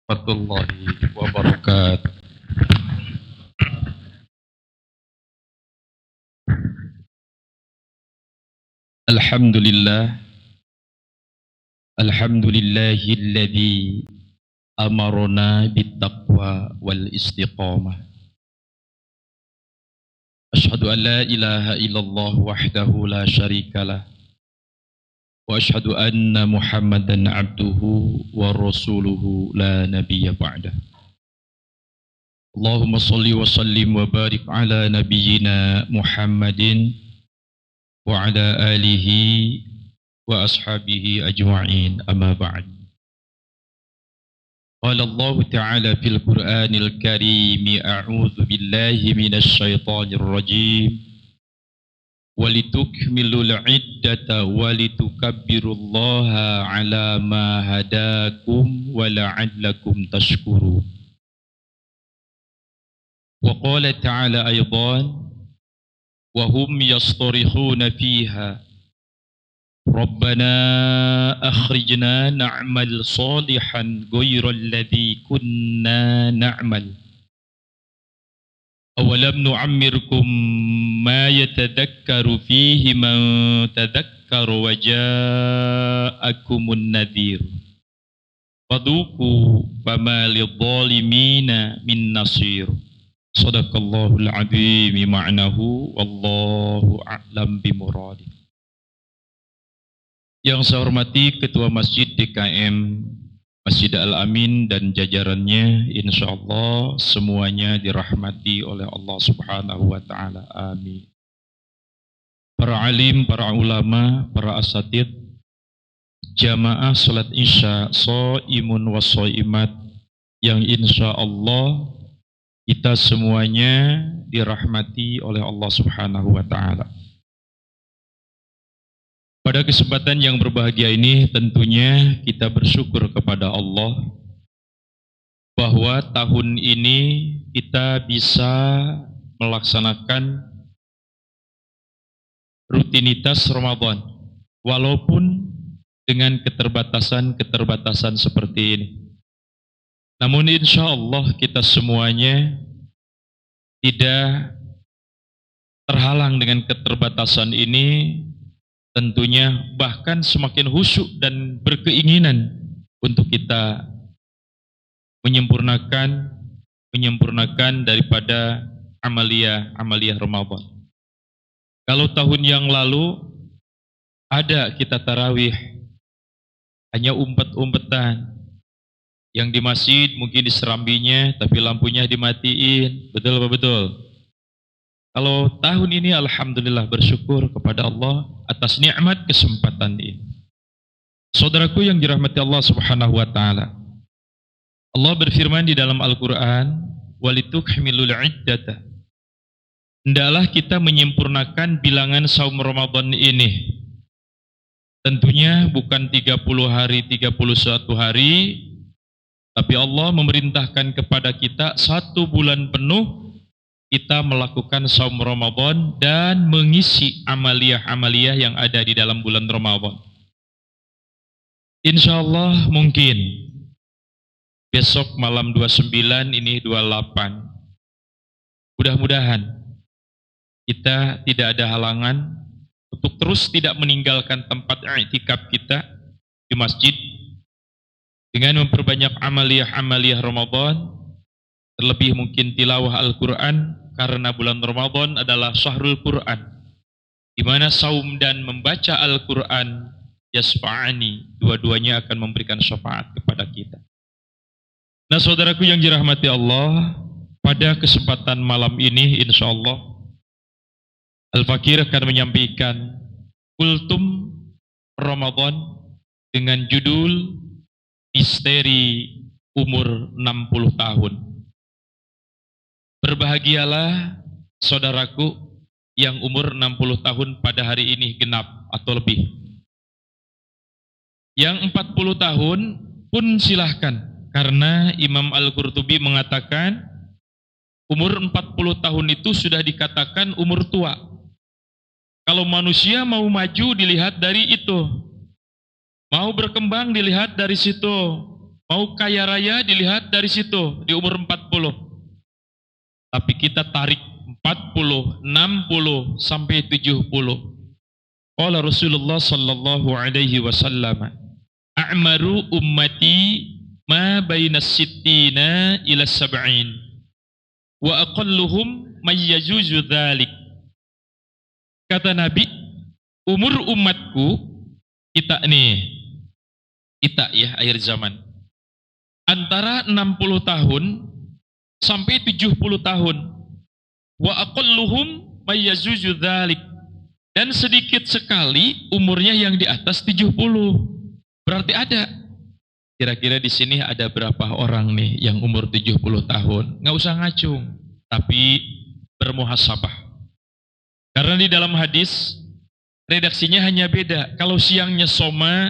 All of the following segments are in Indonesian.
Warahmatullahi wabarakatuh. Alhamdulillah, alhamdulillahilladzi amarna bittaqwa wal istiqamah. Asyhadu an la ilaha illallah wahdahu la syarikalah wa asyhadu anna Muhammadan abduhu wa rasuluhu la nabiyya ba'dah. Allahumma salli wa sallim wa barik ala nabiyyina Muhammadin wa ala alihi wa ashabihi ajma'in amma ba'd. Qala Allah Ta'ala fil Qur'anil Karim a'udzu billahi minasy syaithanir rajim walitukmilul iddata walitukabbirullaha ala ma hadakum wa la'allakum tashkurun. Wa qala ta'ala aidan wa hum yastarihuna fiha Rabbana akhrijna na'mal salihan ghayra alladhi kunna na'mal awalam nu'ammirkum ma yatadhakkaru fihi man tadhakkara wa ja'akumun nadhir fadhuku fama lidh-dhalimina min nasir. Shadaqallahul azim ma'nahu wallahu a'lam bimuradih. Yang saya hormati Ketua Masjid DKM Masjid Al-Amin dan jajarannya, insyaallah semuanya dirahmati oleh Allah Subhanahu wa taala. Amin. Para alim, para ulama, para asatid, jamaah salat Isya, shaimun wa shaimat yang insyaallah kita semuanya dirahmati oleh Allah Subhanahu wa taala. Pada kesempatan yang berbahagia ini tentunya kita bersyukur kepada Allah bahwa tahun ini kita bisa melaksanakan rutinitas Ramadan walaupun dengan keterbatasan-keterbatasan seperti ini. Namun insya Allah kita semuanya tidak terhalang dengan keterbatasan ini. Tentunya bahkan semakin khusyuk dan berkeinginan untuk kita menyempurnakan daripada amaliyah Ramadan. Kalau tahun yang lalu ada kita tarawih hanya umpet-umpetan, yang di masjid mungkin di serambinya tapi lampunya dimatiin, betul apa betul? Kalau tahun ini alhamdulillah bersyukur kepada Allah atas nikmat kesempatan ini. Saudaraku yang dirahmati Allah Subhanahu wa taala. Allah berfirman di dalam Al-Qur'an, "Walitukmilul iddata." Hendaklah kita menyempurnakan bilangan saum Ramadan ini. Tentunya bukan 30 hari, 31 hari, tapi Allah memerintahkan kepada kita 1 bulan penuh kita melakukan saum Ramadan dan mengisi amaliyah-amaliyah yang ada di dalam bulan Ramadan. Insyaallah mungkin besok malam 29 ini 28. Mudah-mudahan kita tidak ada halangan untuk terus tidak meninggalkan tempat i'tikaf kita di masjid dengan memperbanyak amaliyah-amaliyah Ramadan. Terlebih mungkin tilawah Al-Quran, karena bulan Ramadan adalah syahrul Quran, di mana saum dan membaca Al-Quran yasfa'ani, dua-duanya akan memberikan syafaat kepada kita. Nah saudaraku yang dirahmati Allah, pada kesempatan malam ini insyaallah Al-Fakir akan menyampaikan kultum Ramadan dengan judul Misteri Umur 60 Tahun. Berbahagialah saudaraku yang umur 60 tahun pada hari ini genap atau lebih. Yang 40 tahun pun silahkan, karena Imam Al-Qurtubi mengatakan umur 40 tahun itu sudah dikatakan umur tua. Kalau manusia mau maju dilihat dari itu, mau berkembang dilihat dari situ. Mau kaya raya dilihat dari situ, di umur 40. Tapi kita tarik 40, 60, sampai 70. Qala Rasulullah sallallahu alaihi wasallam, a'maru ummati ma baina sittina ila sab'in wa aqalluhum may yajuzu dzalik. Kata Nabi, umur umatku, kita ya akhir zaman, antara 60 tahun sampai 70 tahun. Wa aqalluhum may yajuzu dzalik. Dan sedikit sekali umurnya yang di atas 70. Berarti ada. Kira-kira di sini ada berapa orang nih yang umur 70 tahun? Nggak usah ngacung, tapi bermuhasabah. Karena di dalam hadis, redaksinya hanya beda. Kalau siangnya soma,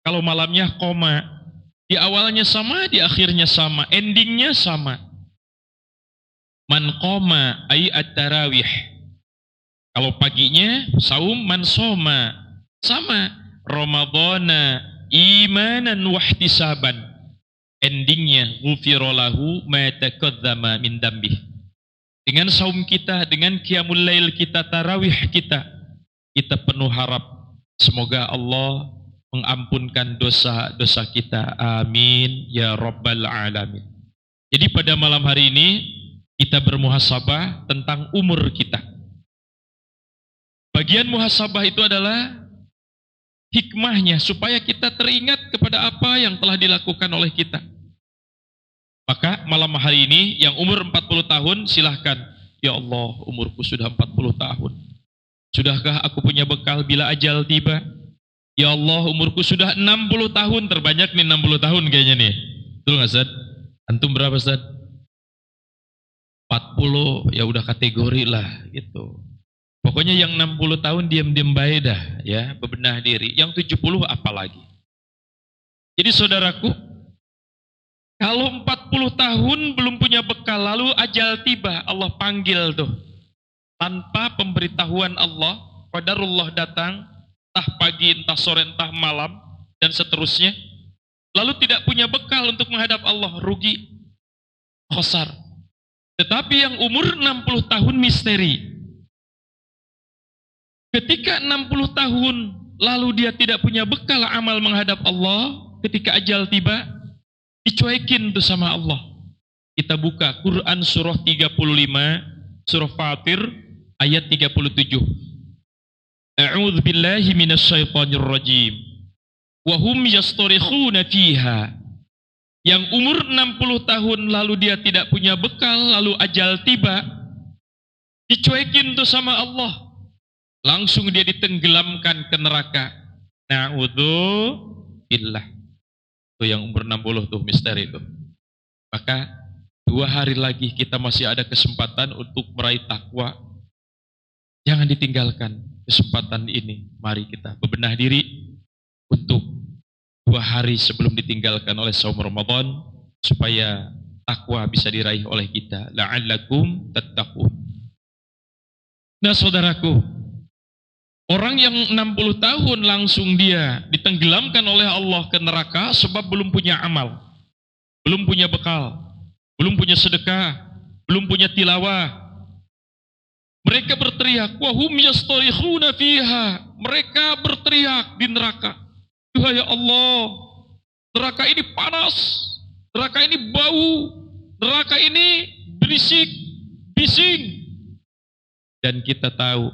kalau malamnya koma. Di awalnya sama, di akhirnya sama. Endingnya sama. Man qoma ay at-tarawih. Kalau paginya saum, man soma, sama. Ramadhana imanan wahtisaban. Endingnya ghufira lahu ma taqaddama min dambih. Dengan saum kita, dengan qiyamul lail kita, tarawih kita penuh harap semoga Allah mengampunkan dosa-dosa kita. Amin ya rabbal alamin. Jadi pada malam hari ini kita bermuhasabah tentang umur kita. Bagian muhasabah itu adalah hikmahnya supaya kita teringat kepada apa yang telah dilakukan oleh kita. Maka malam hari ini yang umur 40 tahun silahkan, ya Allah, umurku sudah 40 tahun. Sudahkah aku punya bekal bila ajal tiba? Ya Allah, umurku sudah 60 tahun, terbanyak nih 60 tahun kayaknya nih. Betul nggak, Ustaz? Antum berapa, Ustaz? 40, ya udah kategori lah gitu. Pokoknya yang 60 tahun diam-diam baik dah, ya, bebenah diri. Yang 70 apalagi. Jadi saudaraku, kalau 40 tahun belum punya bekal, lalu ajal tiba, Allah panggil tuh. Tanpa pemberitahuan Allah, qadarullah datang, entah pagi, entah sore, entah malam, dan seterusnya. Lalu tidak punya bekal untuk menghadap Allah, rugi, khosar. Tetapi yang umur 60 tahun misteri. Ketika 60 tahun lalu dia tidak punya bekal amal menghadap Allah, ketika ajal tiba, dicuekin tuh sama Allah. Kita buka Quran surah 35, surah Fatir ayat 37. A'udzu billahi minasyaitonir rajim. Wa hum yastarikhuna fiha. Yang umur 60 tahun lalu dia tidak punya bekal, lalu ajal tiba, dicuekin tuh sama Allah. Langsung dia ditenggelamkan ke neraka. Na'udzubillah. Itu yang umur 60 tuh misteri itu. Maka 2 hari lagi kita masih ada kesempatan untuk meraih takwa. Jangan ditinggalkan kesempatan ini. Mari kita bebenah diri untuk 2 hari sebelum ditinggalkan oleh saum Ramadan, supaya takwa bisa diraih oleh kita. La'allakum tattaqun. Nah saudaraku, orang yang 60 tahun langsung dia ditenggelamkan oleh Allah ke neraka sebab belum punya amal, belum punya bekal, belum punya sedekah, belum punya tilawah. Mereka berteriak, wahum yastarikhuna fiha. Mereka berteriak di neraka, Tuhan ya Allah, neraka ini panas, neraka ini bau, neraka ini berisik, bising. Dan kita tahu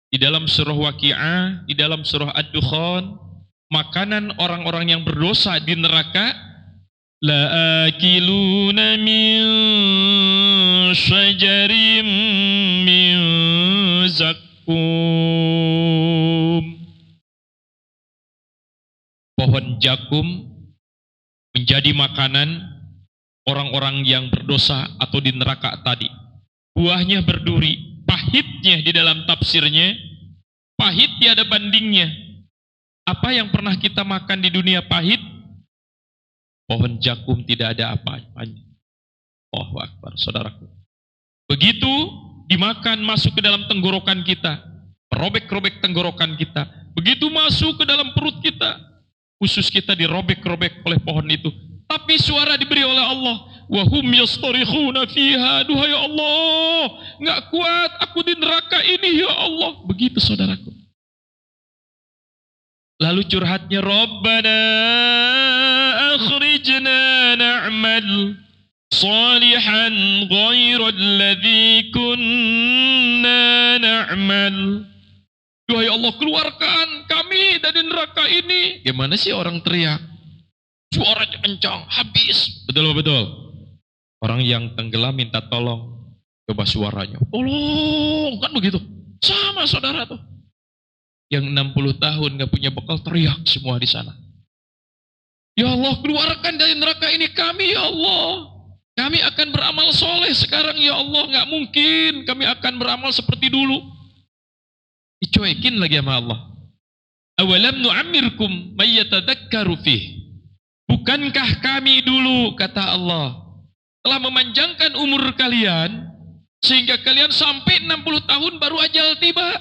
di dalam surah Waqi'ah, di dalam surah Ad-Dukhan, makanan orang-orang yang berdosa di neraka, la'akiluna min syajarim min zakum. Pohon jakum menjadi makanan orang-orang yang berdosa atau di neraka tadi. Buahnya berduri. Pahitnya di dalam tafsirnya, pahit tiada bandingnya. Apa yang pernah kita makan di dunia pahit? Pohon jakum tidak ada apa-apanya. Allahu Akbar, saudaraku. Begitu dimakan masuk ke dalam tenggorokan kita, robek-robek tenggorokan kita. Begitu masuk ke dalam perut kita, usus kita dirobek-robek oleh pohon itu. Tapi suara diberi oleh Allah. Wahum yastarikhuna fiha. Duhai Allah, nggak kuat aku di neraka ini ya Allah. Begitu saudaraku. Lalu curhatnya, Rabbana akhrijna na'mal salihan ghairal ladzi kunna na'mal. Duhai Allah, keluarkan kami dari neraka ini. Gimana sih orang teriak? Suaranya kencang, habis. Betul. Orang yang tenggelam minta tolong. Coba suaranya, tolong, kan begitu. Sama saudara tuh. Yang 60 tahun gak punya bekal teriak semua di sana. Ya Allah, keluarkan dari neraka ini kami ya Allah. Kami akan beramal soleh sekarang ya Allah. Gak mungkin kami akan beramal seperti dulu. Dicuekin lagi sama Allah. Awalam nu'ammirkum mayyatadakkaru fih. Bukankah kami dulu, kata Allah, telah memanjangkan umur kalian sehingga kalian sampai 60 tahun baru ajal tiba.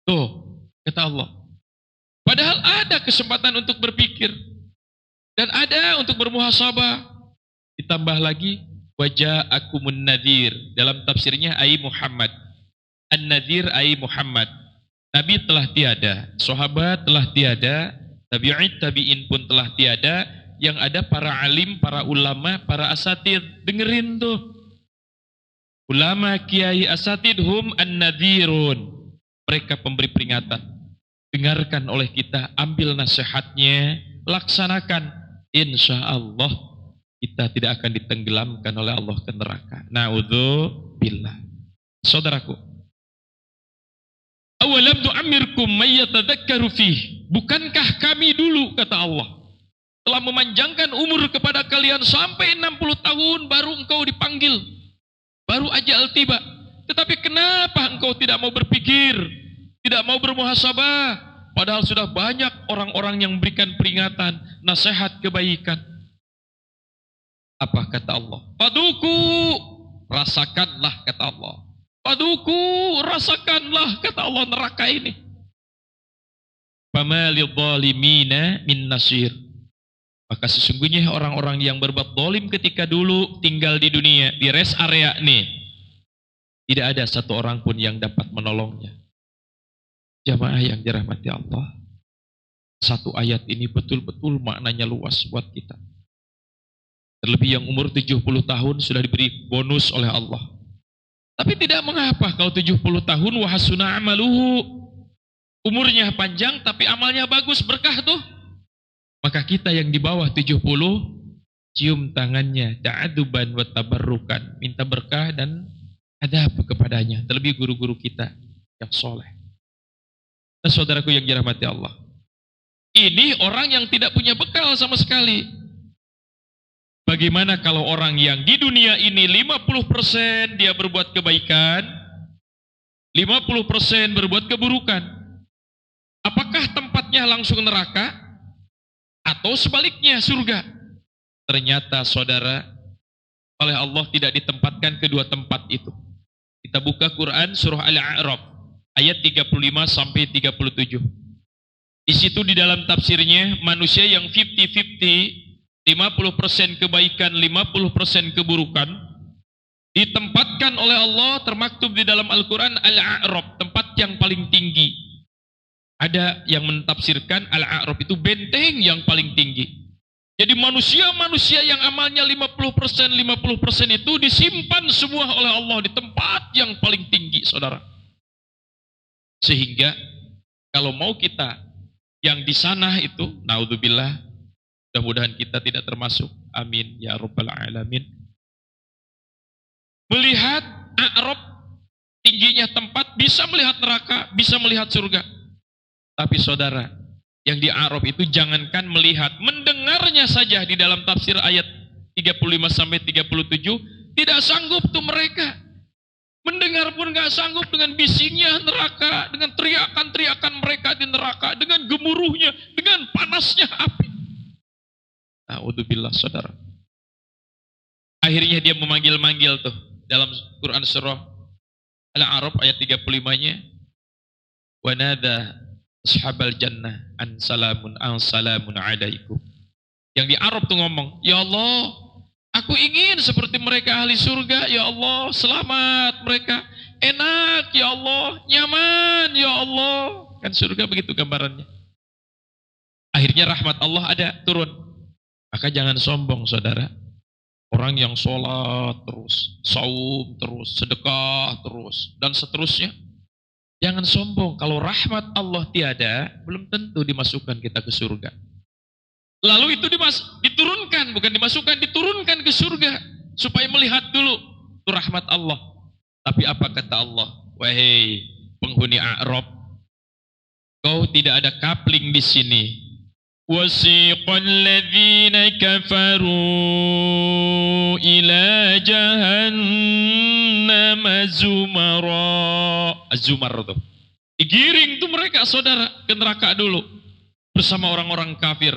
Tuh, kata Allah. Padahal ada kesempatan untuk berpikir dan ada untuk bermuhasabah. Ditambah lagi waja'akumun nadhir. Dalam tafsirnya ai Muhammad. An-nadhir ai Muhammad. Nabi telah tiada, sahabat telah tiada, tabi'in pun telah tiada, yang ada para alim, para ulama, para asatid. Dengerin tuh. Ulama, kiai, asatid hum an-nadhirun. Mereka pemberi peringatan. Dengarkan oleh kita, ambil nasihatnya, laksanakan. Insya Allah kita tidak akan ditenggelamkan oleh Allah ke neraka. Na'udzubillah. Saudaraku, awalam tu'ammirkum mayyatadakkaru fih. Bukankah kami dulu, kata Allah, telah memanjangkan umur kepada kalian sampai 60 tahun baru engkau dipanggil, baru ajal tiba. Tetapi kenapa engkau tidak mau berpikir, tidak mau bermuhasabah, padahal sudah banyak orang-orang yang memberikan peringatan, nasihat kebaikan. Apa kata Allah? Paduku, rasakanlah, kata Allah. Paduku, rasakanlah, kata Allah, neraka ini. Fama lidzalimina min nasir. Maka sesungguhnya orang-orang yang berbuat zalim ketika dulu tinggal di dunia, di rest area nih, tidak ada satu orang pun yang dapat menolongnya. Jamaah yang dirahmati Allah, satu ayat ini betul-betul maknanya luas buat kita. Terlebih yang umur 70 tahun sudah diberi bonus oleh Allah. Tapi tidak mengapa kalau 70 tahun wahasuna amaluhu. Umurnya panjang tapi amalnya bagus, berkah tuh. Maka kita yang di bawah 70 cium tangannya, ta'aduban wa tabarrukan, minta berkah dan adab kepadanya. Terlebih guru-guru kita yang soleh. Nah, saudaraku yang dirahmati Allah, ini orang yang tidak punya bekal sama sekali. Bagaimana kalau orang yang di dunia ini 50% dia berbuat kebaikan, 50% berbuat keburukan? Apakah tempatnya langsung neraka? Atau sebaliknya surga? Ternyata saudara, oleh Allah tidak ditempatkan kedua tempat itu. Kita buka Quran surah Al-A'raf ayat 35 sampai 37. Di situ di dalam tafsirnya manusia yang 50-50, 50% kebaikan, 50% keburukan, ditempatkan oleh Allah termaktub di dalam Al-Quran Al-A'raf, tempat yang paling tinggi. Ada yang mentafsirkan Al-A'raf itu benteng yang paling tinggi. Jadi manusia-manusia yang amalnya 50% itu disimpan semua oleh Allah di tempat yang paling tinggi, saudara. Sehingga kalau mau kita yang di sana itu, naudzubillah, mudah-mudahan kita tidak termasuk. Amin ya rabbal alamin. Melihat A'raf, tingginya tempat, bisa melihat neraka, bisa melihat surga. Tapi saudara, yang di A'raf itu jangankan melihat, mendengarnya saja di dalam tafsir ayat 35 sampai 37 tidak sanggup tuh mereka. Mendengar pun gak sanggup dengan bisingnya neraka, dengan teriakan-teriakan mereka di neraka, dengan gemuruhnya, dengan panasnya api. A'udzubillah, saudara. Akhirnya dia memanggil-manggil tuh dalam Quran surah Al-A'raf ayat 35-nya. Wa nada ashabal jannah an salamun alaikum. Yang di Arab tuh ngomong, ya Allah, aku ingin seperti mereka ahli surga, ya Allah, selamat mereka. Enak, ya Allah, nyaman, ya Allah. Kan surga begitu gambarannya. Akhirnya rahmat Allah ada, turun. Maka jangan sombong, saudara. Orang yang sholat terus, saum terus, sedekah terus, dan seterusnya. Jangan sombong, kalau rahmat Allah tiada, belum tentu dimasukkan kita ke surga. Lalu itu diturunkan, bukan dimasukkan, diturunkan ke surga. Supaya melihat dulu, itu rahmat Allah. Tapi apa kata Allah? Wahai penghuni A'rab, kau tidak ada kapling di sini. Wasiqal ladzina kafaru ila jahannam zumara. Zumar itu. Digiring tuh mereka, saudara, ke neraka dulu. Bersama orang-orang kafir.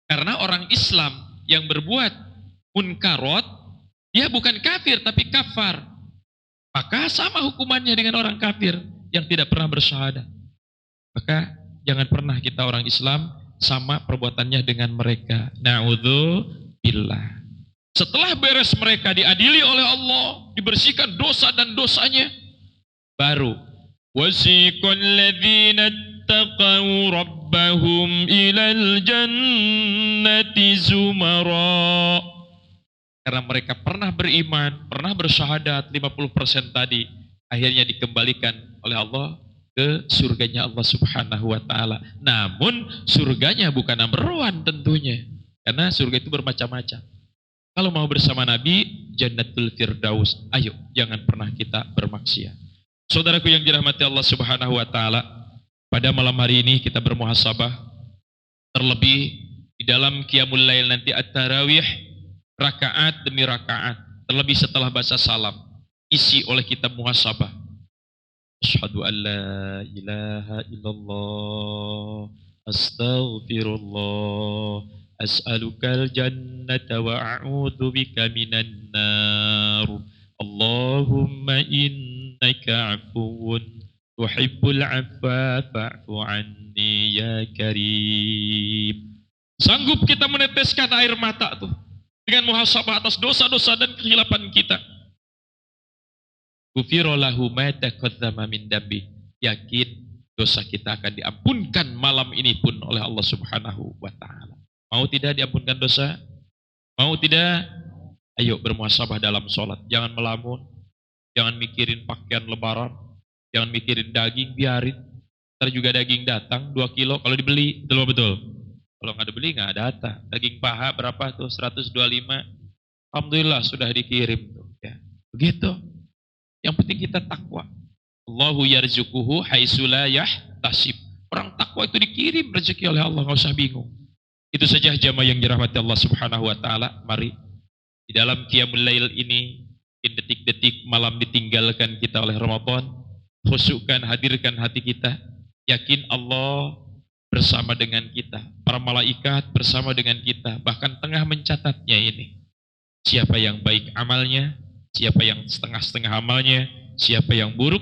Karena orang Islam yang berbuat munkarot, dia bukan kafir tapi kafar. Maka sama hukumannya dengan orang kafir yang tidak pernah bersyahadat. Maka jangan pernah kita orang Islam sama perbuatannya dengan mereka. Na'udzubillah. Setelah beres mereka diadili oleh Allah, dibersihkan dosa dan dosanya, baru wasiqal ladzina taqaw rabbahum ilal jannati zumara. Karena mereka pernah beriman, pernah bersyahadat 50% tadi, akhirnya dikembalikan oleh Allah ke surganya Allah Subhanahu wa taala. Namun surganya bukan number one tentunya. Karena surga itu bermacam-macam. Kalau mau bersama Nabi, Jannatul Firdaus. Ayo, jangan pernah kita bermaksiat. Saudaraku yang dirahmati Allah Subhanahu wa taala, pada malam hari ini kita bermuhasabah, terlebih di dalam Qiyamul Lail nanti at-tarawih, rakaat demi rakaat, terlebih setelah baca salam, isi oleh kita muhasabah. Asyhadu an la ilaha illallah, astaghfirullah, as'alukal jannata wa a'udzu bika minan nar. Allahumma innaka afuwun tuhibbul afwa fa'fu anni ya karim. Sanggup kita meneteskan air mata tuh dengan muhasabah atas dosa-dosa dan kehilapan kita. Ghufira lahu ma taqaddama min dambi. Yakin dosa kita akan diampunkan malam ini pun oleh Allah Subhanahu wa taala. Mau tidak diampunkan dosa? Mau tidak? Ayo bermuhasabah dalam sholat. Jangan melamun, jangan mikirin pakaian lebaran, jangan mikirin daging, biarin. Ntar juga daging datang 2 kilo kalau dibeli, betul. Kalau nggak dibeli nggak datang. Daging paha berapa tuh? 125. Alhamdulillah sudah dikirim tuh. Ya. Begitu. Yang penting kita takwa. Allahu yarzuquhu haitsu la yahtasib. Orang takwa itu dikirim rezeki oleh Allah, enggak usah bingung. Itu saja jamaah yang dirahmati Allah Subhanahu wa taala. Mari di dalam Qiyamul Lail ini, in detik-detik malam ditinggalkan kita oleh Ramadan, khusyukkan, hadirkan hati kita. Yakin Allah bersama dengan kita. Para malaikat bersama dengan kita, bahkan tengah mencatatnya ini. Siapa yang baik amalnya, siapa yang setengah-setengah amalnya, siapa yang buruk,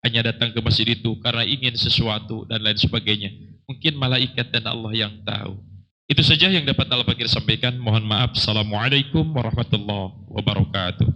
hanya datang ke masjid itu karena ingin sesuatu dan lain sebagainya. Mungkin malaikat dan Allah yang tahu. Itu saja yang dapat Al-Fakir sampaikan. Mohon maaf. Assalamualaikum warahmatullahi wabarakatuh.